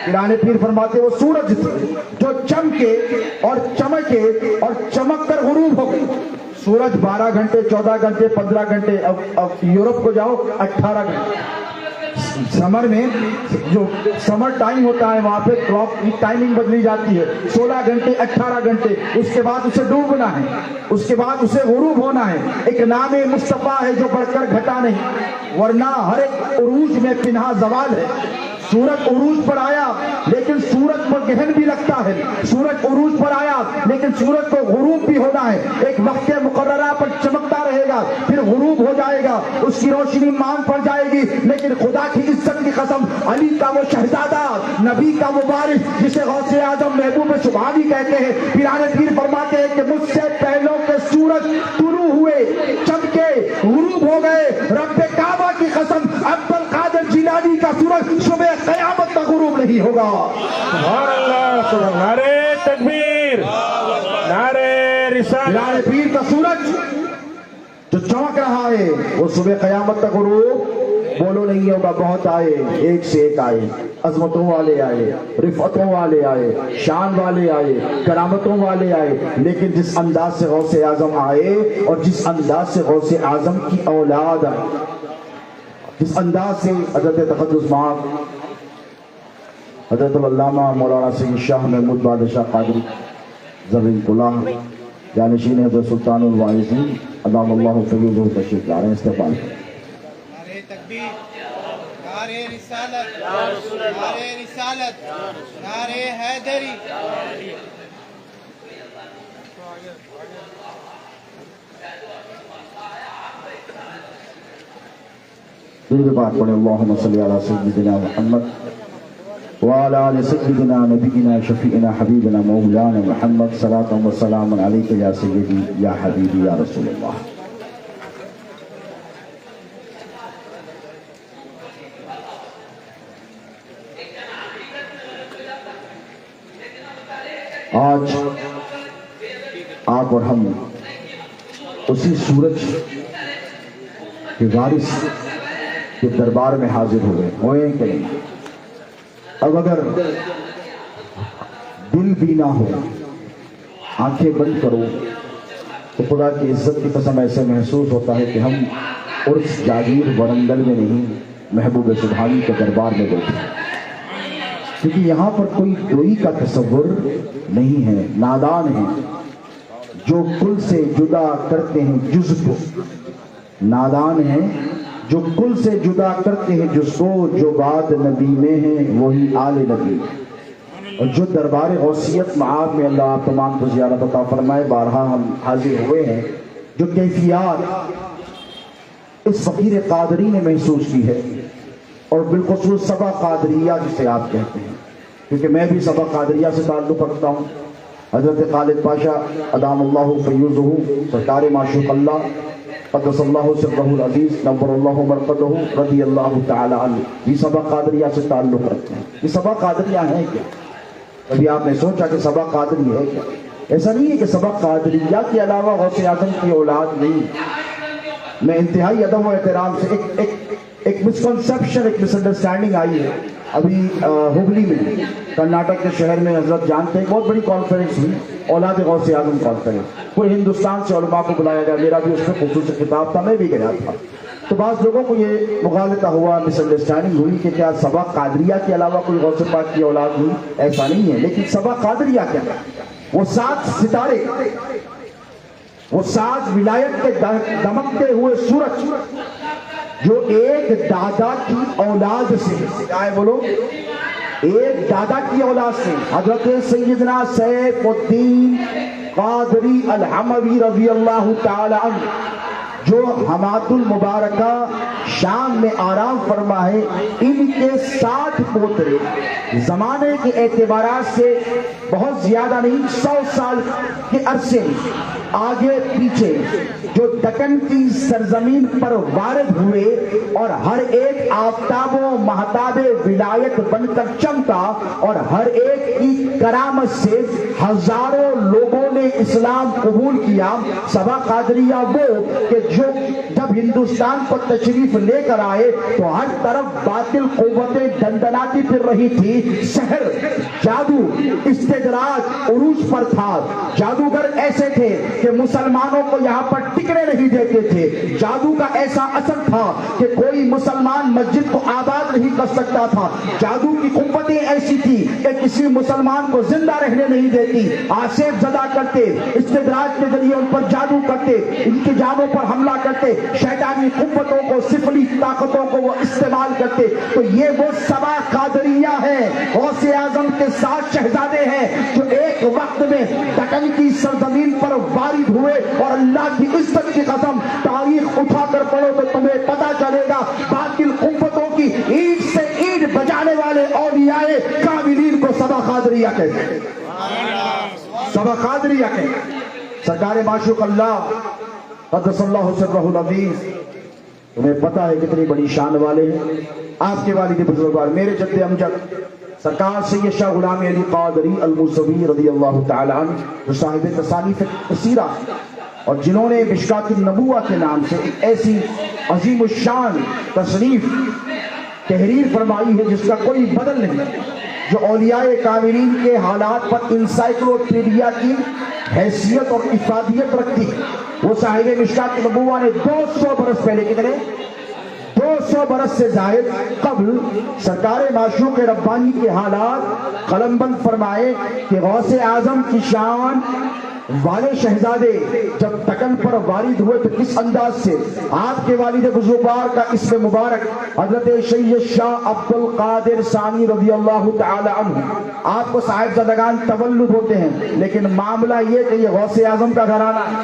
پیرانے پیر فرماتے وہ سورج جو چمکے اور چمکے اور چمک کر غروب ہو گئی. سورج 12 گھنٹے 14 گھنٹے 15 گھنٹے اب یورپ کو جاؤ 18 گھنٹے. سمر میں جو سمر ٹائم ہوتا ہے وہاں پہ کلاک کی ٹائمنگ بدلی جاتی ہے 16 گھنٹے 18 گھنٹے. اس کے بعد اسے ڈوبنا ہے, اس کے بعد اسے غروب ہونا ہے. ایک نام مصطفیٰ ہے جو بڑھ کر گھٹا نہیں, ورنہ ہر ایک عروج میں پنہا زوال ہے. سورج عروج پر آیا لیکن سورج پر گہن بھی لگتا ہے. سورج عروج پر آیا لیکن سورج کو غروب بھی ہونا ہے. ایک وقت مقررہ پر چمکتا رہے گا پھر غروب ہو جائے گا, اس کی روشنی مان پڑ جائے گی. لیکن خدا کی عزت کی قسم, علی کا وہ شہزادہ, نبی کا وہ وارث جسے غوث اعظم محبوب سبحانی کہتے ہیں, پیرانے پیر فرماتے ہیں کہ مجھ سے پہلوں کے سورج طلوع ہوئے, چمکے, غروب ہو گئے. رب کعبہ کی قسم عبد القادر جیلانی کا سورج صبح قیامت تک غروب نہیں ہوگا. سبحان اللہ, سبحان نعرے تکبیر, نعرے رسالت. پیرانے پیر کا سورج جو چمک رہا ہے وہ صبح قیامت تک غروب بولو نہیں ہوگا. بہت آئے, ایک سے ایک آئے, عظمتوں والے آئے, رفعتوں والے آئے, شان والے آئے, کرامتوں والے آئے, لیکن جس انداز سے غوث اعظم آئے اور جس انداز سے غوث اعظم کی اولاد آئے, جس انداز سے حضرت تقدس مآب حضرت العلامہ مولانا سید شاہ محمود بادشاہ قادری زرین اللہ جانشین حضرت سلطان الواعظین ادام اللہ فیضہ تشریف لا رہے ہیں. استقبال نعرے تکبیر, نعرے رسالت, نعرے رسالت, نعرے حیدری. درود پاک پڑھیں. اللہم صلی علی سیدنا محمد وعلی آل سیدنا نبینا شفیعنا حبیبنا مولانا محمد. صلاۃ و سلام علیک یا سیدی یا حبیبی یا رسول اللہ. آج آپ اور ہم اسی سورج کے وارث کے دربار میں حاضر ہوئے کہ نہیں. اب اگر دل بھی نہ ہو, آنکھیں بند کرو تو خدا کی عزت کی قسم ایسے محسوس ہوتا ہے کہ ہم عرس جاگیر ورنگل میں نہیں, محبوب سبحانی کے دربار میں بیٹھے ہیں. کیونکہ یہاں پر کوئی دوئی کا تصور نہیں ہے. نادان ہیں جو کل سے جدا کرتے ہیں جز کو, نادان ہیں جو کل سے جدا کرتے ہیں جز کو, جو بات نبی میں ہے وہی آل نبی. اور جو دربار غوثیت معاب میں اللہ آپ تمام کو زیارت عطا فرمائے, بارہا ہم حاضر ہوئے ہیں, جو کیفیات اس فقیر قادری نے محسوس کی ہے, اور بالخصوص سبا قادریہ جسے آپ کہتے ہیں, کیونکہ میں بھی سبا قادریہ سے تعلق رکھتا ہوں. حضرت خالد پاشا ادام اللہ فیوزہ سرکار معشوق اللہ قدس اللہ سرہ العزیز نور اللہ مرقدہ رضی اللہ تعالی عنہ یہ سبا قادریہ سے تعلق رکھتے ہیں. یہ سبا قادریہ ہیں کیا؟ کبھی آپ نے سوچا کہ سبا قادری ہے کیا؟ ایسا نہیں ہے کہ سبا قادریہ کے علاوہ غوث اعظم کی اولاد نہیں. میں انتہائی ادب و احترام سے ایک مسکنسپشن, ایک مس انڈرسٹینڈنگ آئی ہے ابھی ہبلی میں, کرناٹک کے شہر میں. حضرت جانتے ہیں بہت بڑی کانفرنس ہوئی, اولاد غوث اعظم کانفرنس, پورے ہندوستان سے علماء کو بلایا گیا. میرا بھی اس میں خصوصی خطاب تھا, میں بھی گیا تھا. تو بعض لوگوں کو یہ مغالطہ ہوا, مس انڈرسٹینڈنگ ہوئی کہ کیا سبا قادریہ کے علاوہ کوئی غوث پاک کی اولاد ہوئی. ایسا نہیں ہے. لیکن سبا قادریہ کیا ہے؟ وہ 7 ستارے, وہ 7 ولایت کے دمکتے ہوئے سورج جو ایک دادا کی اولاد سے, کیا ہے بولو, ایک دادا کی اولاد سے, حضرت سیدنا سیف الدین قادری الحموی رضی اللہ تعالی عنہ, جو حماد المبارکہ شام میں آرام فرما ہے, ان کے 60 پوترے زمانے کے اعتبارات سے بہت زیادہ نہیں, 100 سال کے عرصے میں آگے پیچھے جو دکن کی سرزمین پر وارد ہوئے اور ہر ایک آفتاب و مہتاب ولایت بن کر چمکا اور ہر ایک کی کرامت سے ہزاروں لوگوں نے اسلام قبول کیا. سبا قادریہ وہ کہ جو جب ہندوستان پر تشریف لے کر آئے تو ہر طرف باطل قوتیں دندناتی پھر رہی تھی. سحر، جادو، استدراج عروج پر تھا. جادوگر ایسے تھے کہ مسلمانوں کو یہاں پر ٹکنے نہیں دیتے تھے. جادو کا ایسا اثر تھا کہ کوئی مسلمان مسجد کو آباد نہیں کر سکتا تھا. جادو کی قوتیں ایسی تھی کہ کسی مسلمان کو زندہ رہنے نہیں دیتی. آسیب زدہ کرتے، استدراج کے ذریعے ان پر جادو کرتے، ان کی جانوں پر حملہ کرتے، شیطانی قوتوں کو، سفلی طاقتوں کو وہ استعمال کرتے. تو یہ وہ سبا قادریہ ہے، غوث اعظم کے 7 شہزادے ہیں جو ایک وقت میں دکن کی سرزمین پر وارد ہوئے. اور اللہ کی عزت کی قسم تاریخ اٹھا کر پڑھو تو تمہیں پتا چلے گا باطل قوتوں کی اینٹ سے اینٹ بجانے والے اولیاء کاملین کو سبا قادریہ کہتے ہیں. سبا قادریہ کہتے ہیں. سرکار معشوق اللہ قدس اللہ سرہ العزیز، تمہیں پتا ہے کتنی بڑی شان والے ہیں. آپ کے والد بزرگوار میرے جد امجد سرکار سید شاہ غلام علی قادری الموسوی رضی اللہ تعالی عنہ، جو صاحب تصانیف کثیرہ اور جنہوں نے مشکات النبوہ کے نام سے ایک ایسی عظیم الشان تصنیف تحریر فرمائی ہے جس کا کوئی بدل نہیں، جو اولیاء کاملین کے حالات پر انسائکلوپیڈیا کی حیثیت اور افادیت رکھتی. وہ صاحب مشکات النبوہ نے 200 برس پہلے، کتنے 200 برس سے زائد قبل سرکار معشوق ربانی کے حالات قلم بند فرمائے کہ غوث اعظم کی شان والے شہزادے جب دکن پر وارد ہوئے تو کس انداز سے آپ کے والد بزرگوار کا اسم مبارک حضرت سید شاہ عبد القادر ثانی رضی اللہ تعالی عنہ، آپ کو صاحب زدگان تولد ہوتے ہیں، لیکن معاملہ یہ کہ یہ غوث اعظم کا گھرانہ ہے.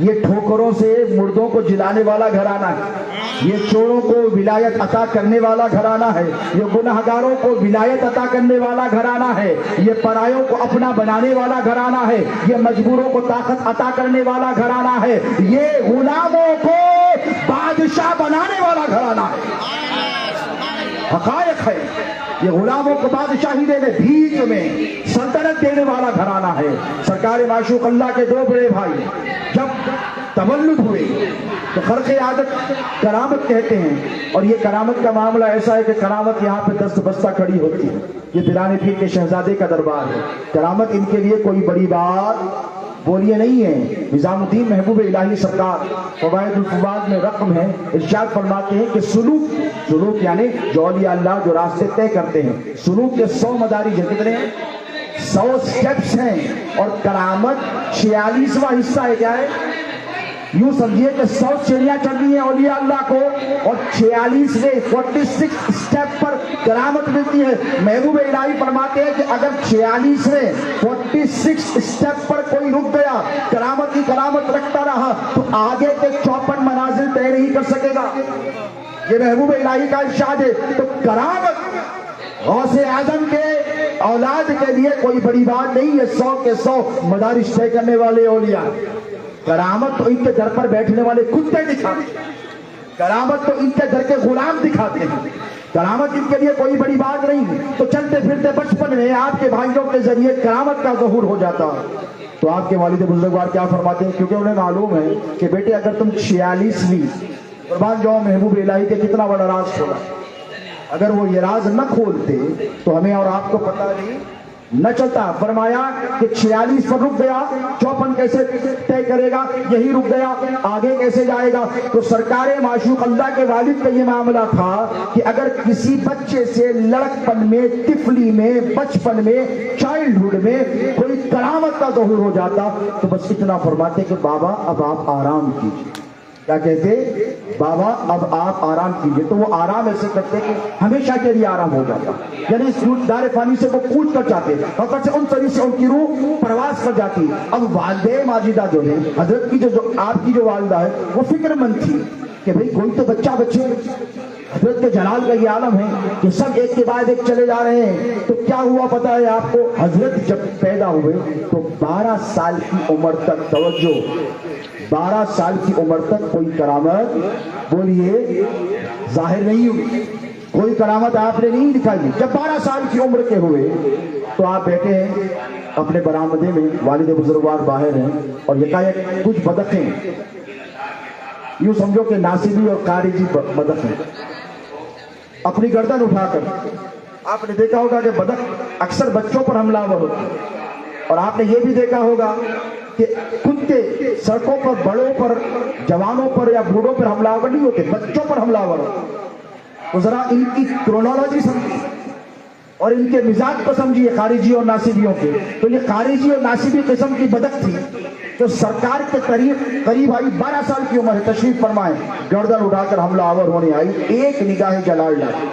یہ ٹھوکروں سے مردوں کو جلانے والا گھرانہ ہے. یہ چوروں کو ولایت عطا کرنے والا گھرانہ ہے. یہ گنہگاروں کو ولایت عطا کرنے والا گھرانہ ہے. یہ پرایوں کو اپنا بنانے والا گھرانہ ہے. یہ مجبوروں کو طاقت عطا کرنے والا گھرانہ ہے. یہ غلاموں کو بادشاہ بنانے والا گھرانہ ہے. حقائق ہے. یہ غلاموں کو بادشاہی دینے، بھیک میں سلطنت دینے والا گھرانہ ہے. سرکار معشوق اللہ کے 2 بڑے بھائی جب تولد ہوئے تو خرق عادت کرامت کہتے ہیں، اور یہ کرامت کا معاملہ ایسا ہے کہ کرامت یہاں پہ دست بستہ کھڑی ہوتی ہے. یہ پیران پیر کے شہزادے کا دربار ہے. کرامت ان کے لیے کوئی بڑی بات بولیے نہیں ہے. نظام الدین محبوب الہی سرکار فوائد الفوائد میں رقم ہے، ارشاد فرماتے ہیں کہ سلوک یعنی جو اولیاء اللہ جو راستے طے کرتے ہیں، سلوک کے 100 مدارج ہیں. کتنے ہیں؟ 100 سٹیپس ہیں. اور کرامت 46واں حصہ ہے. کیا ہے؟ یوں سمجھیے کہ 100 سیڑھیاں چڑھ رہی ہیں اولیاء اللہ کو، اور 46 سٹیپ پر کرامت ملتی ہے. محبوب الہی فرماتے ہیں کہ اگر 46 سٹیپ پر کوئی رک گیا، کرامت کی کرامت رکھتا رہا، تو آگے کے 54 منازل طے نہیں کر سکے گا. یہ محبوب الہی کا ارشاد ہے. تو کرامت غوث اعظم کے اولاد کے لیے کوئی بڑی بات نہیں ہے. 100 کے 100 مدارج طے کرنے والے اولیاء. کرامت تو ان کے در پر بیٹھنے والے کتے دکھاتے ہیں. کرامت تو ان کے در کے غلام دکھاتے ہیں. کرامت ان کے لیے کوئی بڑی بات نہیں. تو چلتے پھرتے بچپن میں آپ کے بھائیوں کے ذریعے کرامت کا ظہور ہو جاتا. تو آپ کے والد بزرگوار کیا فرماتے ہیں؟ کیونکہ انہیں معلوم ہے کہ بیٹے اگر تم 46ویں قربان جاؤ محبوب الہی کے کتنا بڑا راز کھولا. اگر وہ یہ راز نہ کھولتے تو ہمیں اور آپ کو پتہ نہیں نہ چلتا. فرمایا کہ 46 پر رک گیا، 54 کیسے طے کرے گا؟ یہی رک گیا، آگے کیسے جائے گا؟ تو سرکار معشوق اللہ کے والد کا یہ معاملہ تھا کہ اگر کسی بچے سے لڑکپن میں، طفلی میں، بچپن میں، چائلڈہڈ میں کوئی کرامت کا ظہور ہو جاتا تو بس اتنا فرماتے کہ بابا اب آپ آرام کیجیے. کیا کہتے؟ بابا اب آپ آرام کیجئے. تو وہ آرام ایسے کرتے کہ ہمیشہ کے لیے آرام ہو جاتا. یعنی اس دار فانی سے وہ کوچ کر جاتے، اور سے ان طریقے سے ان کی روح پرواز کر جاتی. اب والدہ ماجدہ جو ہے، حضرت کی جو آپ کی جو والدہ ہے، وہ فکر مند تھی کہ بھئی کوئی تو بچے حضرت کے جلال کا یہ عالم ہے کہ سب ایک کے بعد ایک چلے جا رہے ہیں. تو کیا ہوا پتا ہے آپ کو؟ حضرت جب پیدا ہوئے تو 12 سال کی عمر تک، توجہ، 12 سال کی عمر تک کوئی کرامت بولیے ظاہر نہیں ہوئی، کوئی کرامت آپ نے نہیں دکھائی. جب 12 سال کی عمر کے ہوئے تو آپ بیٹھے ہیں اپنے برآمدے میں، والد بزرگوار باہر ہیں، اور یکایک کچھ بدخیں، یوں سمجھو کہ ناصبی اور خارجی بدخیں، اپنی گردن اٹھا کر، آپ نے دیکھا ہوگا کہ بدخ اکثر بچوں پر حملہ آور ہوتی ہے، اور آپ نے یہ بھی دیکھا ہوگا کہ کتے سڑکوں پر بڑوں پر، جوانوں پر یا بوڑھوں پر حملہ آور نہیں ہوتے، بچوں پر حملہ آور ہوتے. تو ذرا ان کی کرونالوجی سمجھیے اور ان کے مزاج کو سمجھیے خارجی اور ناصبیوں کے. تو یہ خارجی اور ناصبی قسم کی بدخ تھی جو سرکار کے قریب آئی، 12 سال کی عمر ہے، تشریف فرمائے، گردن اٹھا کر حملہ آور ہونے آئی. ایک نگاہ جلال ڈالی،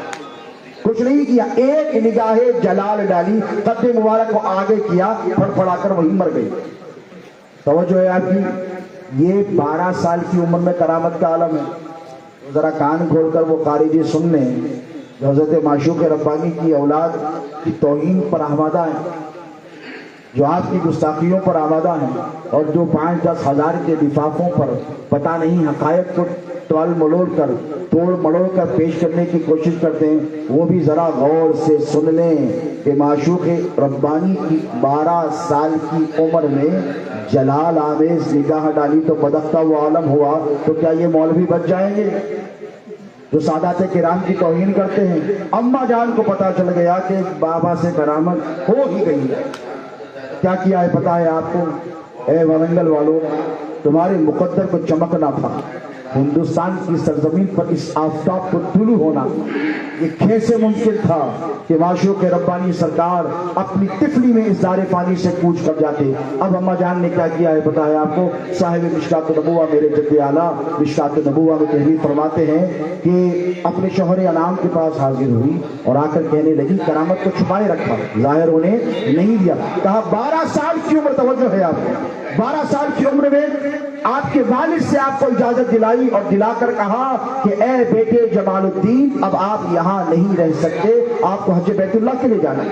کچھ نہیں کیا، ایک نگاہ جلال ڈالی، قد مبارک کو آگے کیا، پھڑ پھڑا کر وہیں مر گئی. توجہ ہے آپ کی، یہ 12 سال کی عمر میں کرامت کا عالم ہے. ذرا کان کھول کر وہ خارجی سن لیں جو حضرت معشوق ربانی کی اولاد کی توہین پر آمادہ ہیں، جو آپ کی گستاخیوں پر آمادہ ہیں، اور جو 5-10 ہزار کے لفافوں پر پتہ نہیں حقائق کو ٹول ملول کر، توڑ مڑوڑ کر پیش کرنے کی کوشش کرتے ہیں. وہ بھی ذرا غور سے سن لیں کہ معشوق ربانی کی 12 سال کی عمر میں جلال آمیز نگاہ ڈالی تو بدختہ وہ عالم ہوا. تو کیا یہ مولوی بچ جائیں گے جو سادات کرام کی توہین کرتے ہیں؟ اماں جان کو پتا چل گیا کہ بابا سے کرامت ہو ہی گئی ہے. کیا کیا ہے پتا ہے آپ کو؟ اے ورنگل والوں، تمہارے مقدر کو چمکنا تھا، ہندوستان کی سرزمین پر اس آفتاب کو طلوع ہونا. یہ کیسے ممکن تھا کہ معشوق ربانی سرکار اپنی طفلی میں اس دار فانی سے کوچ کر جاتے؟ اب اماں جان نے کیا کیا ہے پتا ہے آپ کو؟ صاحب مشکات النبوہ میرے جد اعلیٰ مشکات النبوہ میں تحریر فرماتے ہیں کہ اپنے شوہر انعام کے پاس حاضر ہوئی اور آ کر کہنے لگی، کرامت کو چھپائے رکھا، ظاہر ہونے نہیں دیا. کہا 12 سال کی عمر، توجہ ہے آپ کو، 12 سال کی عمر میں آپ کے والد سے آپ کو اجازت دلائی اور دلا کر کہا کہ اے بیٹے جمال الدین، اب آپ یہاں نہیں رہ سکتے، آپ کو حج بیت اللہ کے لیے جانا.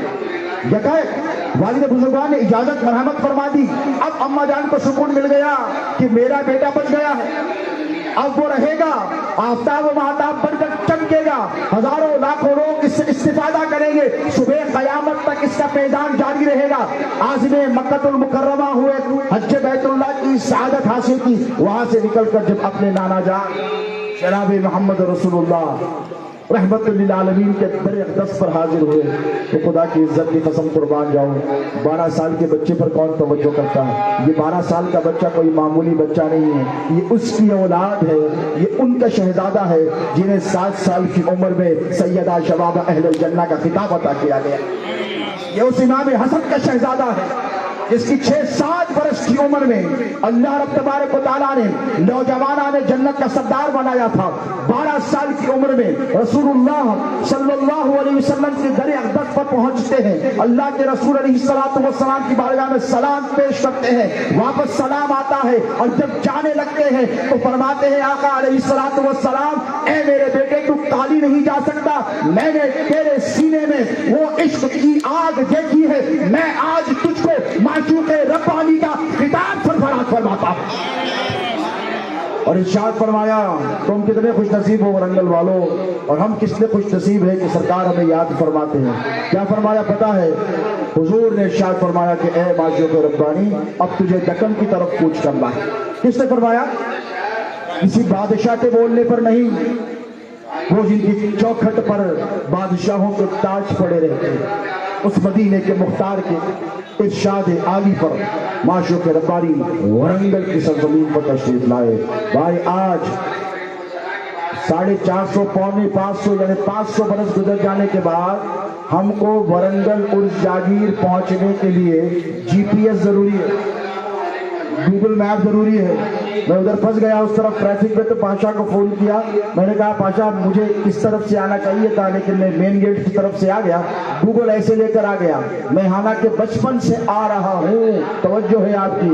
یکایک والد بزرگان نے اجازت مرحمت فرما دی. اب اماں جان کو سکون مل گیا کہ میرا بیٹا بچ گیا ہے، اب وہ رہے گا، آفتاب و مہتاب بن کر چمکے گا، ہزاروں لاکھوں لوگ اس سے استفادہ کریں گے، صبح قیامت تک اس کا فیضان جاری رہے گا. عازم مکہ المکرمہ ہوئے، حج بیت اللہ کی سعادت حاصل کی. وہاں سے نکل کر جب اپنے نانا جان جناب محمد رسول اللہ رحمت للعالمین کے در اقدس پر حاضر ہوئے تو خدا کی عزت کی قسم قربان جاؤں، 12 سال کے بچے پر کون توجہ کرتا ہے؟ یہ 12 سال کا بچہ کوئی معمولی بچہ نہیں ہے، یہ اس کی اولاد ہے، یہ ان کا شہزادہ ہے جنہیں 7 سال کی عمر میں سیدہ شباب اہل الجنہ کا خطاب عطا کیا گیا. یہ اس امام حسن کا شہزادہ ہے جس کی 6-7 برس کی عمر میں اللہ رب تبارک و تعالیٰ نے نوجوانان جنت کا سردار بنایا تھا. 12 سال کی عمر میں رسول اللہ صلی اللہ علیہ وسلم کے در اقدس پر پہنچتے ہیں، اللہ کے رسول علیہ السلام کی بارگاہ میں سلام پیش کرتے ہیں، واپس سلام آتا ہے، اور جب جانے لگتے ہیں تو فرماتے ہیں آقا علیہ السلام، اے میرے بیٹے تو کالی نہیں جا سکتا، میں نے تیرے سینے میں وہ عشق کی آگ دیکھی ہے، میں آج تجھ کو معشوق ربانی کا خطاب سرفراز فرماتا ہوں. اور ارشاد فرمایا تم کتنے خوش نصیب ہو ورنگل والوں، اور ہم کتنے خوش نصیب ہیں کہ سرکار ہمیں یاد فرماتے ہیں. کیا فرمایا پتا ہے؟ حضور نے ارشاد فرمایا کہ اے معشوق ربانی، اب تجھے دکن کی طرف کوچ کرنا ہے. کس نے فرمایا؟ کسی بادشاہ کے بولنے پر نہیں، وہ جن کی چوکھٹ پر بادشاہوں کے تاج پڑے رہتے ہیں، اس مدینے کے مختار کے ارشاد عالی پر معشوق ربانی ورنگل کی سرزمین پر تشریف لائے. بھائی آج 450 پونے 500 یعنی 500 برس گزر جانے کے بعد ہم کو ورنگل عرس جاگیر پہنچنے کے لیے جی پی ایس ضروری ہے، گوگل میپ ضروری ہے. میں ادھر پھنس گیا اس طرف ٹریفک میں، تو پاشا کو فون کیا، میں نے کہا پاشا مجھے اس طرف سے آنا چاہیے تھا لیکن میں مین گیٹ کی طرف سے آ گیا، گوگل ایسے لے کر آ گیا. میں حالانکہ بچپن سے آ رہا ہوں، توجہ ہے آپ کی،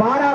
12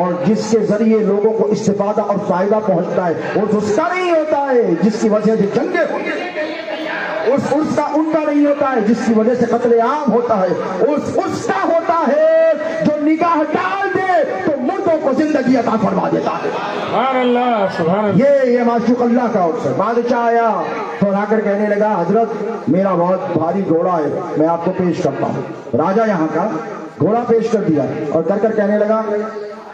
اور جس کے ذریعے لوگوں کو استفادہ اور فائدہ پہنچتا ہے، اس کا نہیں ہوتا ہے جس کی وجہ سے جنگیں ہوتی ہیں، اس کا ان کا نہیں ہوتا ہے جس کی وجہ سے قتل عام ہوتا ہے، اس کا ہوتا ہے جو نگاہ ڈال دے تو مردوں کو زندگی عطا فرما دیتا ہے۔ سبحان اللہ، سبحان اللہ۔ یہ معشوق اللہ کا اور سے بادشاہ آیا تو آ کر کہنے لگا حضرت میرا بہت بھاری گھوڑا ہے، میں آپ کو پیش کرتا ہوں۔ راجا یہاں کا گھوڑا پیش کر دیا اور کر کہنے لگا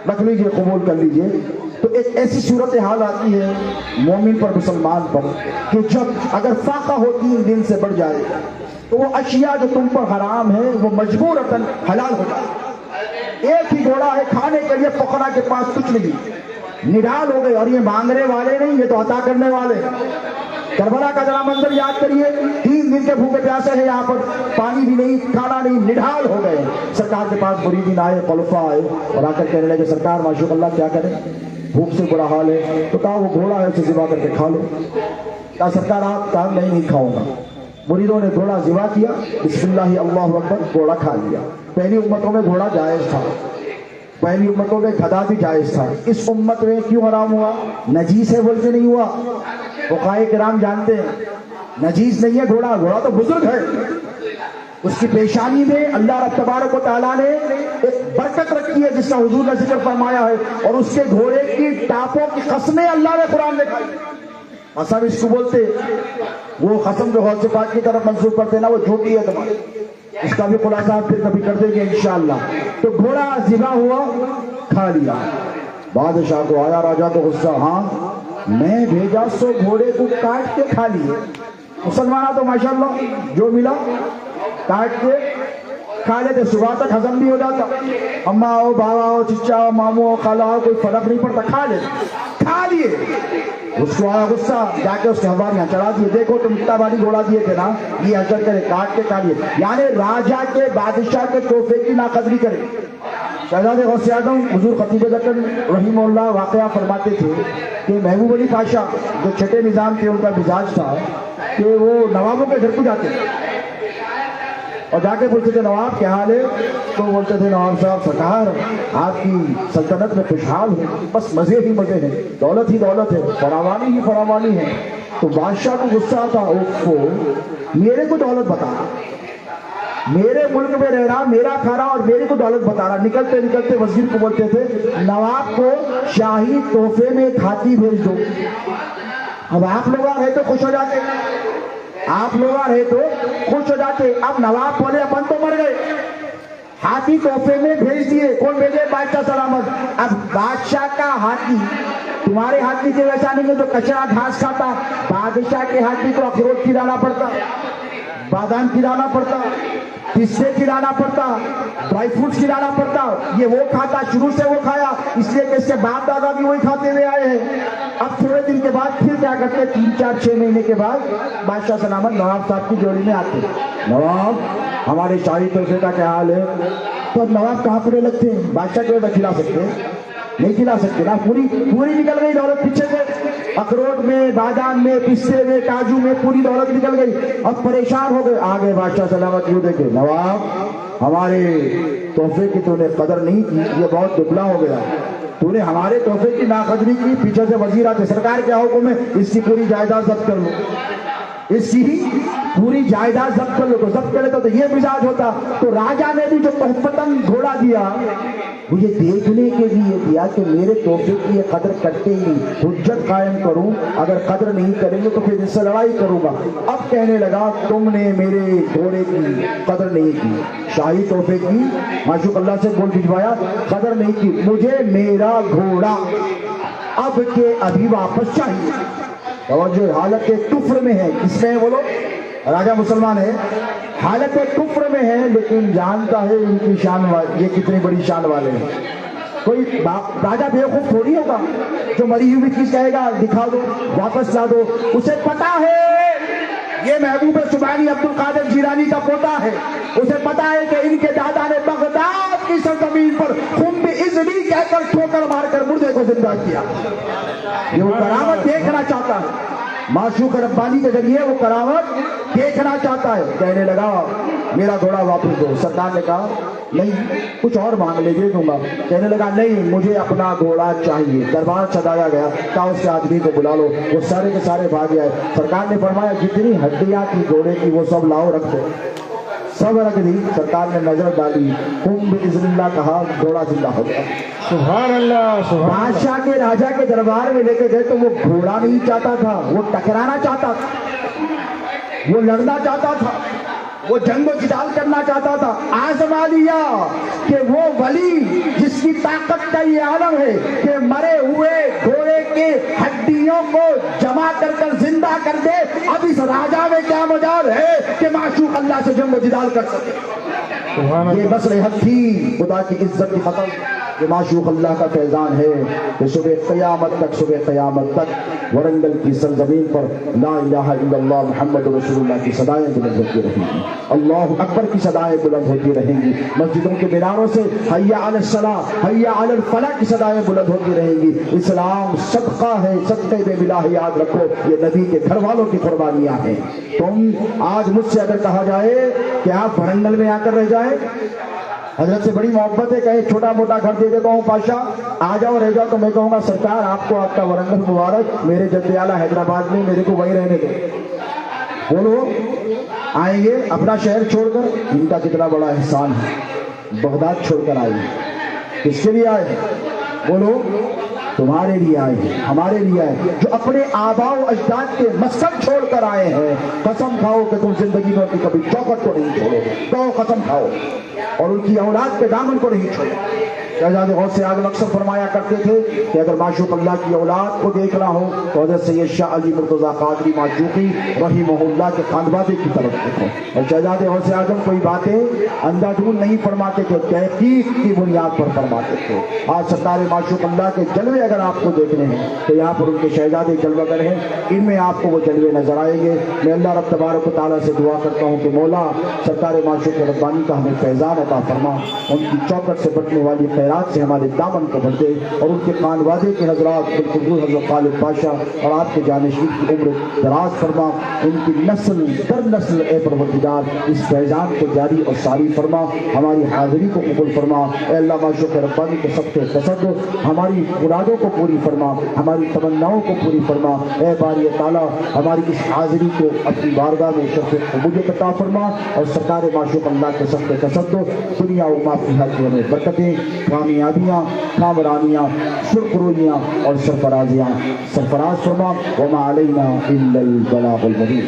رکھ لیجیے، قبول کر لیجیے۔ تو ایک ایسی صورتحال آتی ہے مومن پر، مسلمان پر، کہ جب اگر فاقہ ہو 3 دن سے بڑھ جائے تو وہ اشیاء جو تم پر حرام ہے وہ مجبورتاً حلال ہو جائے۔ ایک ہی گھوڑا ہے، کھانے کے لیے فقراء کے پاس کچھ نہیں، نڈال ہو گئے، اور یہ مانگنے والے نہیں، یہ تو عطا کرنے والے۔ کربلا کا ذرا منظر یاد کریے، 3 دن کے بھوکے پیاسے ہیں، یہاں پر پانی بھی نہیں، کھانا نہیں، نڈال ہو گئے۔ سرکار کے پاس مریدین آئے، خلفاء آئے اور آ کر کہنے لگے سرکار معشوق اللہ کیا کریں، بھوک سے برا حال ہے۔ تو کہا وہ گھوڑا ہے، اسے ذبح کر کے کھا لو۔ کہا سرکار آپ کہا نہیں کھاؤں گا۔ مریدوں نے گھوڑا ذبح کیا، بسم اللہ اللہ اکبر، گھوڑا کھا لیا۔ پہلی امتوں میں گھوڑا جائز تھا، پہلی امتوں میں گدھا بھی جائز تھا، اس امت میں کیوں حرام ہوا؟ نجیس ہے بول کے نہیں ہوا۔ فقہائے کرام جانتے ہیں نجیس نہیں ہے گھوڑا، گھوڑا تو بزرگ ہے، اس کی پیشانی میں اللہ رب تبارک و تعالیٰ نے ایک برکت رکھی ہے جس کا حضور نے ذکر فرمایا ہے، اور اس کے گھوڑے کی ٹاپوں کی قسمیں اللہ نے قرآن میں کھائی۔ قسم اس کو بولتے، وہ قسم جو غوث پاک کی طرف منسوب کرتے نا وہ جھوٹی ہے تمہاری، اس کا بھی خلاصہ آپ پھر کبھی کر دیں گے انشاءاللہ۔ تو گھوڑا ذبح ہوا، کھا لیا۔ بادشاہ کو آیا، راجا کو غصہ، ہاں میں بھیجا سو گھوڑے کو کاٹ کے کھا لیے۔ مسلمانہ تو ماشاءاللہ جو ملا کاٹ کے کھا لیتے، صبح تک ہضم بھی ہو جاتا، اماں ہو، بابا ہو، چچا ہو، ماموں ہو، خالہ ہو، کوئی فرق نہیں پڑتا، کھا لیتے، کھا لیے۔ اس کو آیا غصہ، جا کے اس کے حواریاں چڑھا دیے، دیکھو تم اتنا باری گھوڑا دیے تھے نا، یہ حشر کرے، کاٹ کے کھا لیے، یعنی راجا کے بادشاہ کے تحفے کی ناقدری کرے۔ شہزادے غوث اعظم حضور خطیب زکن رحمہ اللہ واقعہ فرماتے تھے کہ محبوب علی پاشا جو چھٹے نظام تھے، ان کا مزاج تھا کہ وہ نوابوں کے گھر کو جاتے اور جا کے پوچھتے تھے نواب کیا حال ہے، تو بولتے تھے نواب صاحب سرکار آپ کی سلطنت میں خوشحال ہے، بس مزے ہی مزے ہیں، دولت ہی دولت ہے، فراوانی ہی فراوانی ہے۔ تو بادشاہ کو غصہ آتا، اوف کو میرے کو دولت بتا، میرے ملک میں رہ رہا، میرا کھا رہا اور میرے کو دولت بتا رہا۔ نکلتے نکلتے وزیر کو بولتے تھے نواب کو شاہی تحفے میں ایک ہاتھی بھیج دو۔ اب آپ لوگ آ رہے تو خوش ہو جاتے، آپ لوگ آ رہے تو خوش ہو جاتے۔ اب نواب بولے اپن تو مر گئے، ہاتھی تحفے میں بھیج دیے، کون بھیجے؟ بادشاہ سلامت۔ اب بادشاہ کا ہاتھی تمہارے ہاتھی کے ویسا نہیں ہے جو کچرا گھاس کھاتا، بادشاہ کے ہاتھی کو اخروٹ کھلانا پڑتا، بادام کھلانا پڑتا، پستے کھلانا پڑتا، ڈرائی فروٹس کھلانا پڑتا، یہ وہ کھاتا، شروع سے وہ کھایا، اس لیے کہ اس کے باپ دادا بھی وہی کھاتے ہوئے آئے ہیں۔ اب تھوڑے دن کے بعد پھر کیا کرتے، 3 4 6 مہینے کے بعد بادشاہ سلامت نواب صاحب کی جوڑی میں آتے، نواب ہمارے شاہی تحفے کا کیا حال ہے؟ تو اب نواب کہاں پورے لگتے ہیں، بادشاہ کے وقت کھلا سکتے نہیں، کھلا سکتے نا، پوری نکل گئی دولت پیچھے سے، اخروٹ میں، بادام میں، پستے میں، کاجو میں پوری دولت نکل گئی۔ اب پریشان ہو گئے، آگے بادشاہ سلامت یوں دیکھے نواب ہمارے تحفے کی تو نے قدر نہیں کی، یہ بہت دبلا ہو گیا، تو نے ہمارے تحفے کی ناقدری کی۔ پیچھے سے وزیر آتے، سرکار کیا حکم ہے؟ اس کی پوری جائیداد ضبط کر لو، اس کی پوری جائیداد ضبط کر لو۔ تو ضبط کرے تو یہ مزاج ہوتا۔ تو راجا نے بھی جو تحفتاً گھوڑا دیا وہ یہ دیکھنے کے لیے دیا کہ میرے تحفے کی یہ قدر کرتے ہی نہیں، حجت قائم کروں، اگر قدر نہیں کریں گے تو پھر اس سے لڑائی کروں گا۔ اب کہنے لگا تم نے میرے گھوڑے کی قدر نہیں کی، شاہی تحفے کی معشوق اللہ سے بول بھجوایا، قدر نہیں کی، مجھے میرا گھوڑا اب کے ابھی واپس چاہیے۔ توجہ، حالت کفر میں ہے، کس میں ہے بولو؟ راجہ مسلمان ہے، حالت کفر میں ہے، لیکن جانتا ہے ان کی شان، یہ کتنی بڑی شان والے ہیں۔ کوئی راجہ بیوقوف تھوڑی ہوگا جو مری ہوئی چیز کہے گا دکھا دو، واپس لا دو، اسے پتا ہے یہ محبوب سبحانی عبد القادر جیلانی کا پوتا ہے، اسے پتا ہے کہ ان کے دادا نے بغداد کی سرزمین پر خون اذنی کہہ کر ٹھوکر مار کر مردے کو زندہ کیا۔ یہ وہ کرامت دیکھنا چاہتا ہے، معشوق ربانی کے ذریعے وہ کرامت دیکھنا چاہتا ہے۔ کہنے لگا میرا گھوڑا واپس دو۔ سرکار نے کہا نہیں کچھ اور مانگ لے دے دوں گا. کہنے لگا نہیں مجھے اپنا گھوڑا چاہیے. دربار سجایا گیا, کہا اس کے آدمی کو بلا لو. وہ سارے کے سارے بھاگ آئے. سرکار نے فرمایا جتنی ہڈیاں تھی گھوڑے کی وہ سب لاؤ رکھ دو. سب رکھ دی. سرکار نے نظر ڈالی, قم باذن اللہ کہا, گھوڑا زندہ ہو گیا. سبحان اللہ سبحان اللہ. بادشاہ کے راجا کے دربار میں لے کے گئے تو وہ گھوڑا نہیں چاہتا تھا, وہ ٹکرانا چاہتا تھا, وہ لڑنا چاہتا تھا, وہ جنگ و جدال کرنا چاہتا تھا. آزما لیا کہ وہ ولی جس کی طاقت کا یہ عالم ہے کہ مرے ہوئے گھوڑے کے ہڈیوں کو جمع کر کر زندہ کر دے. اب اس راجا میں کیا مجال ہے کہ معشوق اللہ سے جنگ و جدال کر سکے. یہ مصلحت تھی خدا کی عزت کی ختم. یہ معشوق اللہ کا فیضان ہے کہ صبح قیامت تک ورنگل کی سرزمین پر لا الہ الا اللہ محمد رسول اللہ کی صدائیں بلند ہوتی رہیں گی. اللہ اکبر کی صدائیں بلند ہوتی رہیں گی. مسجدوں کے میناروں سے حی علی الصلاۃ حی علی الفلاح کی صدائیں بلند ہوتی رہیں گی. اسلام صدقہ ہے, صدقے بے ملا ہے. یاد رکھو یہ نبی کے گھر والوں کی قربانیاں ہیں. تم آج مجھ سے اگر کہا جائے کہ آپ ورنگل میں آ کر رہ جائیں, حضرت سے بڑی محبت ہے, کہیں چھوٹا موٹا گھر دے دیتا ہوں پاشا آ جاؤ رہ جاؤ, تو میں کہوں گا سرکار آپ کو آپ کا ورنگل مبارک, میرے جد اعلیٰ حیدرآباد میں میرے کو وہی رہنے دو. بولو آئیں گے اپنا شہر چھوڑ کر, ان کا کتنا بڑا احسان ہے. بغداد چھوڑ کر آئے, کس کے لیے آئے؟ بولو تمہارے لیے آئے ہیں, ہمارے لیے آئے. جو اپنے آباء و اجداد کے مسکن چھوڑ کر آئے ہیں, قسم کھاؤ کہ تم زندگی میں اپنی کبھی چوکٹ کو نہیں چھوڑو. تو قسم کھاؤ اور ان کی اولاد کے دامن کو نہیں چھوڑو. شہزادے غوث اعظم اکثر فرمایا کرتے تھے کہ اگر معشوق اللہ کی اولاد کو دیکھنا ہو تو حضرت سید شاہ علی مرتضیٰ قادری معشوقی رحمہ اللہ کے خانوادے کی طرف دیکھو. اور شہزادے غوث اعظم کوئی باتیں اندھادھند نہیں فرماتے تھے, تحقیق کی بنیاد پر فرماتے تھے. آج سرکار معشوق اللہ کے جلوے اگر آپ کو دیکھنے ہیں تو یہاں پر ان کے شہزادے جلوہ گر ہیں, ان میں آپ کو وہ جلوے نظر آئیں گے. میں اللہ رب تبارک و تعالیٰ سے دعا کرتا ہوں کہ مولا سرکار معشوق ربانی کا ہمیں فیضان عطا فرما, ان کی چوکٹ سے بٹنے والی خیرات سے ہمارے دامن کو بھر دے, اور ان کے خانوادے کے حضرات بالخصوص حضرت خالد پاشا اور آپ کے جانشین کی عمر دراز فرما, ان کی نسل در نسل اے پروردگار اس فیضان کو جاری اور ساری فرما. ہماری حاضری کو قبول فرما. اے اللہ معشوق ربانی کے سب سے تصدق ہماری مرادوں کو پوری فرما, ہماری تمناؤں کو پوری فرما. اے باری تعالیٰ ہماری اس حاضری کو اپنی بارگاہ میں شرف قبولیت عطا فرما, اور سرکار معشوق اللہ کے سب سے تصدق دنیا و ما فیہا کی ہمیں برکتیں, کامیابیاں, کامرانیاں, سرخرویاں اور سرفرازیاں سرفراز فرما. وما علینا الا البلاغ المبین.